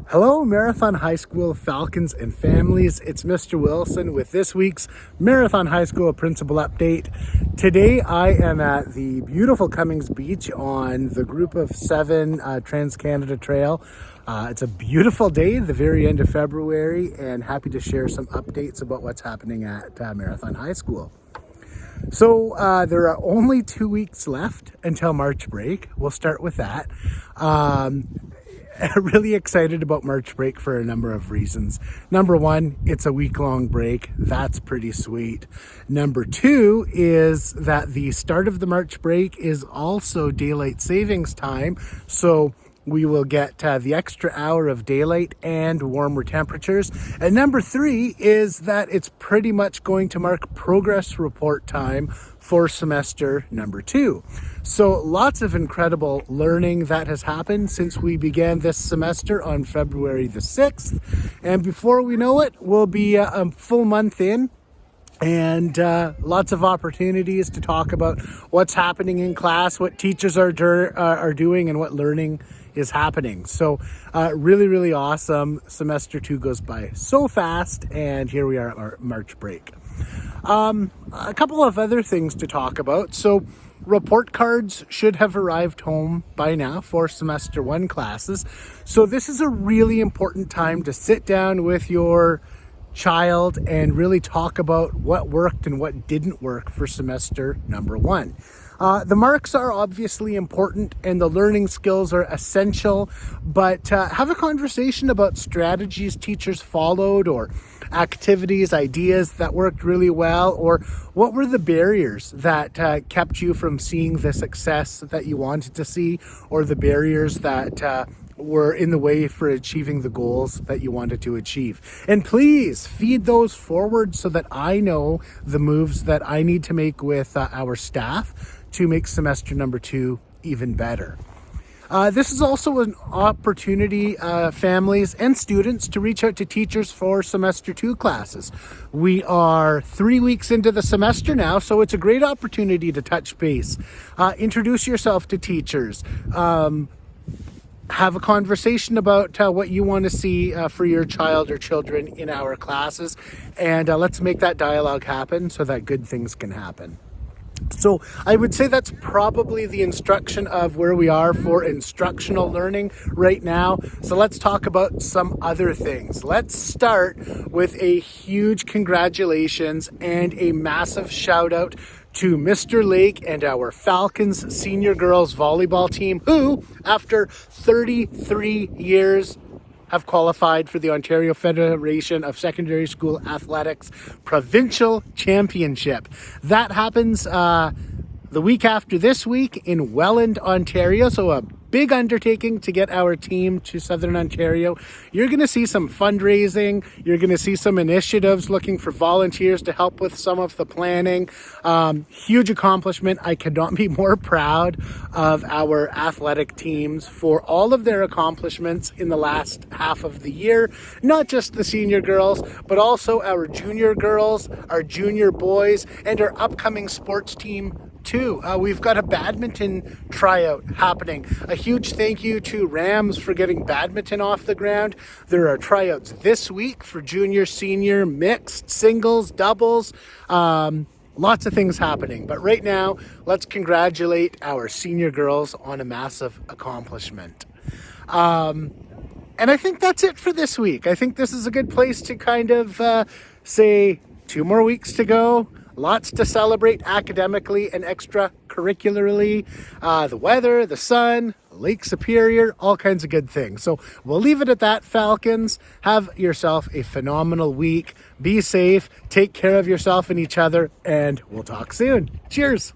Hello, Marathon High School Falcons and families. It's Mr. Wilson with this week's Marathon High School Principal Update. Today I am at the beautiful Cummings Beach on the Group of 7 Trans-Canada Trail. It's a beautiful day, the very end of February, and happy to share some updates about what's happening at Marathon High School. So there are only 2 weeks left until March break. We'll start with that. Really excited about March break for a number of reasons. Number one, it's a week-long break. That's pretty sweet. Number two is that the start of the March break is also daylight savings time. So we will get the extra hour of daylight and warmer temperatures. And number three is that it's pretty much going to mark progress report time for semester number 2. So lots of incredible learning that has happened since we began this semester on February the 6th. And before we know it, we'll be a full month in. And lots of opportunities to talk about what's happening in class, what teachers are doing, and what learning is happening. So really awesome. Semester 2 goes by so fast, and here we are at our March break. A couple of other things to talk about. So report cards should have arrived home by now for semester 1 classes. So this is a really important time to sit down with your child and really talk about what worked and what didn't work for semester number 1. The marks are obviously important and the learning skills are essential, but have a conversation about strategies teachers followed or activities, ideas that worked really well, or what were the barriers that kept you from seeing the success that you wanted to see, or the barriers that were in the way for achieving the goals that you wanted to achieve. And please feed those forward so that I know the moves that I need to make with our staff to make semester number 2 even better. This is also an opportunity, families and students, to reach out to teachers for semester 2 classes. We are 3 weeks into the semester now, so it's a great opportunity to touch base. Introduce yourself to teachers. Have a conversation about what you want to see for your child or children in our classes, and let's make that dialogue happen so that good things can happen. So I would say that's probably the instruction of where we are for instructional learning right now. So let's talk about some other things. Let's start with a huge congratulations and a massive shout out to Mr. Lake and our Falcons senior girls volleyball team, who, after 33 years, have qualified for the Ontario Federation of Secondary School Athletics Provincial Championship. That happens the week after this week in Welland, Ontario. So a big undertaking to get our team to Southern Ontario. You're going to see some fundraising. You're going to see some initiatives looking for volunteers to help with some of the planning. Huge accomplishment. I could not be more proud of our athletic teams for all of their accomplishments in the last half of the year. Not just the senior girls, but also our junior girls, our junior boys, and our upcoming sports team too. We've got a badminton tryout happening. A huge thank you to Rams for getting badminton off the ground. There are tryouts this week for junior, senior, mixed, singles, doubles. Lots of things happening. But right now, let's congratulate our senior girls on a massive accomplishment. And I think that's it for this week. I think this is a good place to kind of say 2 more weeks to go. Lots to celebrate academically and extracurricularly. The weather, the sun, Lake Superior, all kinds of good things. So we'll leave it at that, Falcons. Have yourself a phenomenal week. Be safe. Take care of yourself and each other. And we'll talk soon. Cheers.